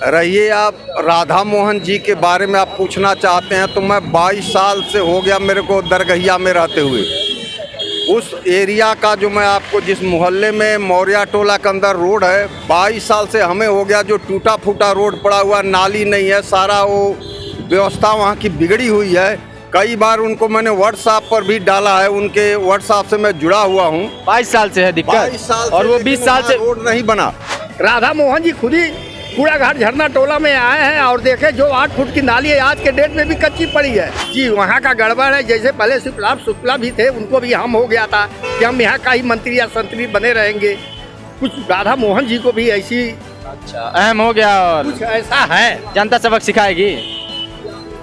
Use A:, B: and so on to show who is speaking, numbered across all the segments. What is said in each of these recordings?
A: रहिए आप राधा मोहन जी के बारे में आप पूछना चाहते हैं तो मैं 22 साल से हो गया मेरे को दरगहिया में रहते हुए। उस एरिया का जो मैं आपको जिस मोहल्ले में मौर्या टोला के अंदर रोड है, 22 साल से हमें हो गया जो टूटा फूटा रोड पड़ा हुआ, नाली नहीं है, सारा वो व्यवस्था वहाँ की बिगड़ी हुई है। कई बार उनको मैंने व्हाट्सएप पर भी डाला है, उनके व्हाट्सएप से मैं जुड़ा हुआ हूँ।
B: 22 साल से है दिक्कत
A: 22 साल
B: और वो 20 साल से
A: रोड नहीं बना।
C: राधा मोहन जी खुद ही कूड़ा घाट झरना टोला में आए हैं और देखे जो 8 फुट की नाली है आज के डेट में भी कच्ची पड़ी है जी। वहाँ का गड़बड़ है। जैसे पहले शुक्ला भी थे, उनको भी हम हो गया था कि हम यहाँ का ही मंत्री या संतरी बने रहेंगे। कुछ राधा मोहन जी को भी ऐसी
B: अच्छा अहम हो गया और
C: कुछ ऐसा है।
B: जनता सबक सिखाएगी।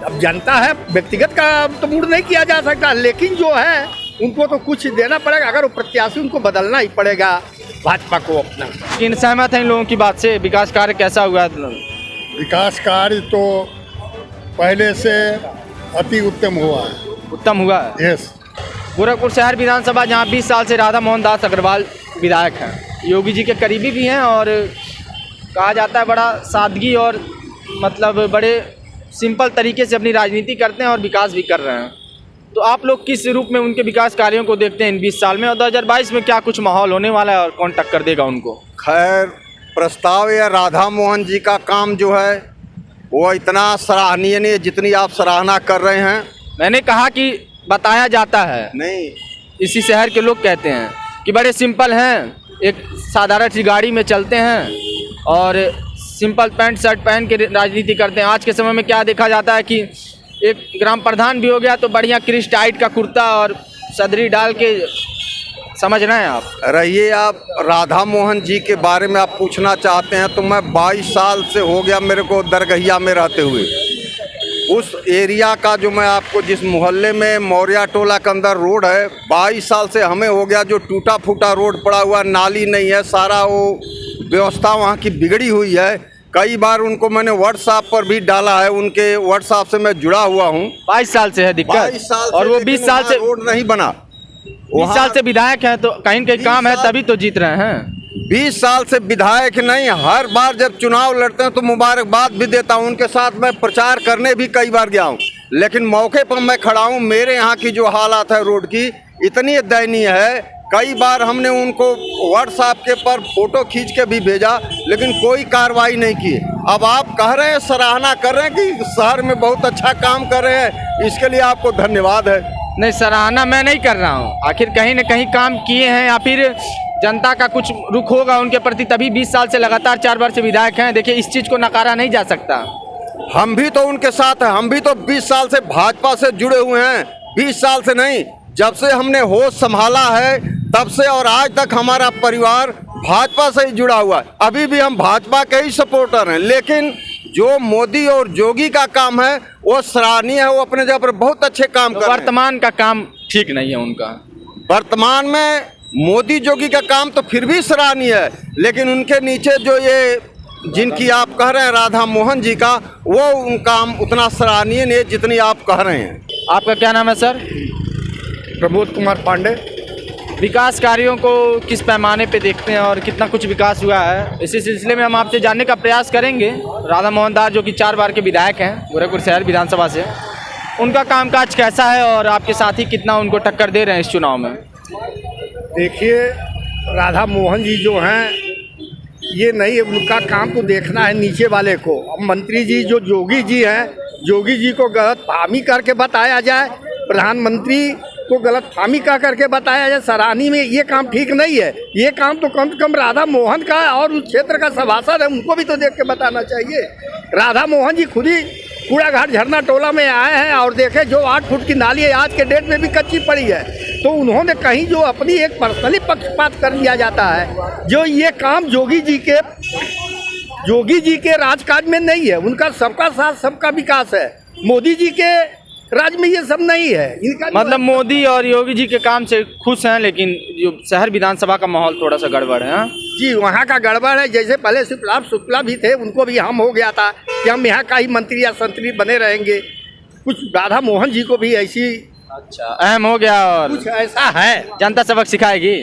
C: अब जनता है, व्यक्तिगत का तो मूड नहीं किया जा सकता, लेकिन जो है उनको तो कुछ देना पड़ेगा। अगर वो प्रत्याशी उनको बदलना ही पड़ेगा भाजपा को अपना।
B: इन सहमत हैं इन लोगों की बात से? विकास कार्य कैसा हुआ?
D: विकास कार्य तो पहले से अति उत्तम हुआ है।
B: उत्तम हुआ है।
D: यस।
B: गोरखपुर शहर विधानसभा जहाँ 20 साल से राधा मोहन दास अग्रवाल विधायक हैं, योगी जी के करीबी भी हैं और कहा जाता है बड़ा सादगी और मतलब बड़े सिंपल तरीके से अपनी राजनीति करते हैं और विकास भी कर रहे हैं। तो आप लोग किस रूप में उनके विकास कार्यों को देखते हैं इन 20 साल में, और 2022 में क्या कुछ माहौल होने वाला है और कौन टक्कर देगा उनको?
A: खैर, प्रस्ताव या राधा मोहन जी का काम जो है वो इतना सराहनीय नहीं है जितनी आप सराहना कर रहे हैं।
B: मैंने कहा कि बताया जाता है,
A: नहीं,
B: इसी शहर के लोग कहते हैं कि बड़े सिंपल हैं, एक साधारण सी गाड़ी में चलते हैं और सिंपल पैंट शर्ट पहन के राजनीति करते हैं। आज के समय में क्या देखा जाता है कि एक ग्राम प्रधान भी हो गया तो बढ़िया क्रिश टाइट का कुर्ता और सदरी डाल के, समझ रहे हैं आप?
A: रहिए आप राधा मोहन जी के बारे में आप पूछना चाहते हैं तो मैं 22 साल से हो गया मेरे को दरगहिया में रहते हुए। उस एरिया का जो मैं आपको जिस मोहल्ले में मौर्या टोला के अंदर रोड है, 22 साल से हमें हो गया जो टूटा फूटा रोड पड़ा हुआ, नाली नहीं है, सारा वो व्यवस्था वहाँ की बिगड़ी हुई है। कई बार उनको मैंने व्हाट्सएप पर भी डाला है, उनके व्हाट्सएप से मैं जुड़ा हुआ हूँ।
B: 22 साल से है दिक्कत
A: 22 साल
B: और वो 20 साल से
A: रोड नहीं बना।
B: 20 साल से विधायक हैं तो कहीं कहीं काम है तभी तो जीत रहे हैं।
A: 20 साल से विधायक नहीं, हर बार जब चुनाव लड़ते हैं तो मुबारकबाद भी देता हूं। उनके साथ मैं प्रचार करने भी कई बार गया हूं, लेकिन मौके पर मैं खड़ा हूं। मेरे यहाँ की जो हालात है रोड की इतनी दयनीय है। कई बार हमने उनको व्हाट्सएप के पर फोटो खींच के भी भेजा, लेकिन कोई कार्रवाई नहीं की। अब आप कह रहे हैं, सराहना कर रहे हैं कि शहर में बहुत अच्छा काम कर रहे हैं, इसके लिए आपको धन्यवाद है।
B: नहीं, सराहना मैं नहीं कर रहा हूँ, आखिर कहीं न कहीं काम किए हैं या फिर जनता का कुछ रुख होगा उनके प्रति, तभी 20 साल से लगातार 4 बार से विधायक हैं। देखिए, इस चीज़ को नकारा नहीं जा सकता।
A: हम भी तो उनके साथ हैं, हम भी तो 20 साल से भाजपा से जुड़े हुए हैं। 20 साल से नहीं, जब से हमने होश संभाला है तब से और आज तक हमारा परिवार भाजपा से ही जुड़ा हुआ है। अभी भी हम भाजपा के ही सपोर्टर हैं, लेकिन जो मोदी और जोगी का काम है वो सराहनीय है। वो अपने जगह पर बहुत अच्छे काम कर रहे हैं।
B: वर्तमान का काम ठीक नहीं है उनका।
A: वर्तमान में मोदी जोगी का काम तो फिर भी सराहनीय है, लेकिन उनके नीचे जो ये जिनकी आप कह रहे हैं राधा मोहन जी का, वो काम उतना सराहनीय नहीं है जितनी आप कह रहे हैं।
B: आपका क्या नाम है सर?
C: प्रमोद कुमार पांडे।
B: विकास कार्यों को किस पैमाने पे देखते हैं और कितना कुछ विकास हुआ है, इसी सिलसिले में हम आपसे जानने का प्रयास करेंगे। राधा मोहन दास जो कि 4 बार के विधायक हैं गोरखपुर शहर विधानसभा से, उनका कामकाज कैसा है और आपके साथी कितना उनको टक्कर दे रहे हैं इस चुनाव में?
C: देखिए, राधा मोहन जी जो हैं, ये नहीं, उनका काम तो देखना है नीचे वाले को। अब मंत्री जी जो जोगी जी हैं, जोगी जी को गलत फाहमी करके बताया जाए, प्रधानमंत्री को गलत फाहमी कह करके बताया जाए सराहनी में, ये काम ठीक नहीं है। ये काम तो कम से कम राधा मोहन का और उस क्षेत्र का सभासद है, उनको भी तो देख के बताना चाहिए। राधा मोहन जी खुद ही कूड़ा घाट झरना टोला में आए हैं और देखे जो 8 फुट की नाली है आज के डेट में भी कच्ची पड़ी है, तो उन्होंने कहीं जो अपनी एक पर्सनली पक्षपात कर लिया जाता है। जो ये काम जोगी जी के राजकाज में नहीं है। उनका सबका साथ सबका विकास है। मोदी जी के राज में ये सब नहीं है। इनका
B: मतलब मोदी और योगी जी के काम से खुश हैं, लेकिन जो शहर विधानसभा का माहौल थोड़ा सा गड़बड़ है।
C: जी, वहाँ का गड़बड़ है। जैसे पहले शुक्ला भी थे, उनको भी हम हो गया था कि हम यहाँ का ही मंत्री या संतरी बने रहेंगे। कुछ राधा मोहन जी को भी ऐसी
B: अच्छा अहम हो गया और
C: कुछ ऐसा है।
B: जनता सबक सिखाएगी।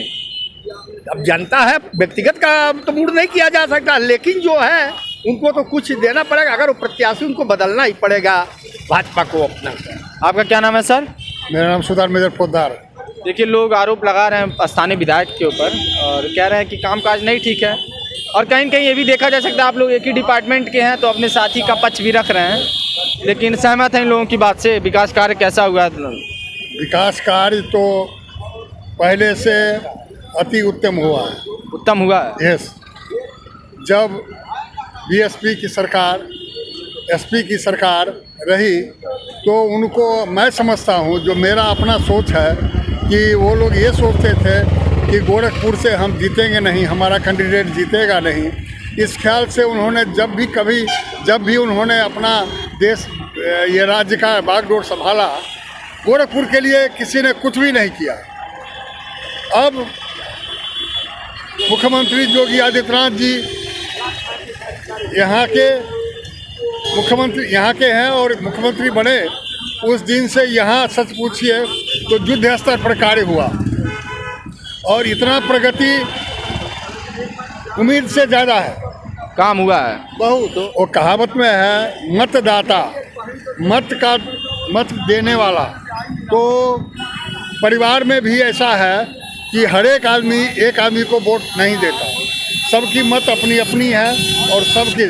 C: अब जनता है, व्यक्तिगत का तो मूड नहीं किया जा सकता, लेकिन जो है उनको तो कुछ देना पड़ेगा। अगर वो प्रत्याशी, उनको बदलना ही पड़ेगा भाजपा को अपना।
B: आपका क्या नाम है सर?
D: मेरा नाम सुधार मेजर पोद्दार।
B: देखिए, लोग आरोप लगा रहे हैं स्थानीय विधायक के ऊपर और कह रहे हैं कि कामकाज नहीं ठीक है, और कहीं न कहीं ये भी देखा जा सकता है आप लोग एक ही डिपार्टमेंट के हैं तो अपने साथी का पक्ष भी रख रहे हैं, लेकिन सहमत हैं इन लोगों की बात से? विकास कार्य कैसा हुआ है?
D: विकास कार्य तो पहले से अति उत्तम हुआ है।
B: उत्तम हुआ है।
D: यस, जब बीएसपी की सरकार, एसपी की सरकार रही तो उनको मैं समझता हूँ, जो मेरा अपना सोच है कि वो लोग ये सोचते थे कि गोरखपुर से हम जीतेंगे नहीं, हमारा कैंडिडेट जीतेगा नहीं। इस ख्याल से उन्होंने जब भी उन्होंने अपना देश, ये राज्य का बागडोर संभाला, गोरखपुर के लिए किसी ने कुछ भी नहीं किया। अब मुख्यमंत्री योगी आदित्यनाथ जी यहाँ के हैं और मुख्यमंत्री बने उस दिन से यहाँ सच पूछिए तो युद्ध स्तर पर कार्य हुआ, और इतना प्रगति उम्मीद से ज़्यादा है।
B: काम हुआ है
D: बहुत। वो कहावत में है, मतदाता मत देने वाला। तो परिवार में भी ऐसा है कि हर एक आदमी को वोट नहीं देता, सबकी मत अपनी अपनी है, और सबकी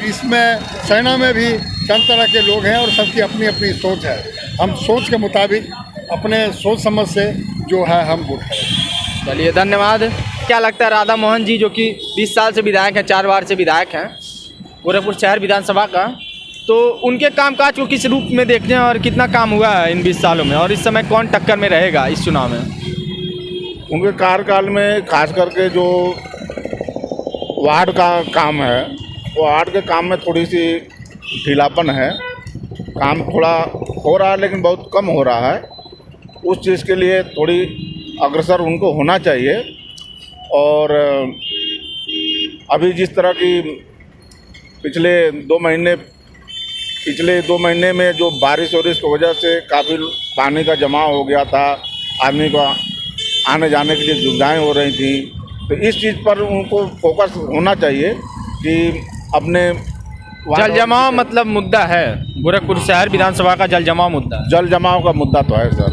D: इसमें सेना में भी कई तरह के लोग हैं और सबकी अपनी अपनी सोच है। हम सोच के मुताबिक अपने सोच समझ से जो है हम वोट करें।
B: चलिए, धन्यवाद। क्या लगता है राधा मोहन जी जो कि 20 साल से विधायक हैं, 4 बार से विधायक हैं गोरखपुर शहर विधानसभा का, तो उनके कामकाज को किस रूप में देखते हैं और कितना काम हुआ है इन 20 सालों में, और इस समय कौन टक्कर में रहेगा इस चुनाव में?
E: उनके कार्यकाल में खास करके जो वार्ड का काम है, वो वार्ड के काम में थोड़ी सी ढीलापन है। काम थोड़ा हो रहा है लेकिन बहुत कम हो रहा है। उस चीज़ के लिए थोड़ी अग्रसर उनको होना चाहिए। और अभी जिस तरह की पिछले 2 महीने में जो बारिश की वजह से काफ़ी पानी का जमाव हो गया था, आदमी को आने जाने के लिए दुविधाएं हो रही थी, तो इस चीज़ पर उनको फोकस होना चाहिए कि अपने
B: जल जमाव मतलब मुद्दा है गोरखपुर शहर विधानसभा का, जल जमाव मुद्दा।
E: जल जमाव का मुद्दा तो है सर।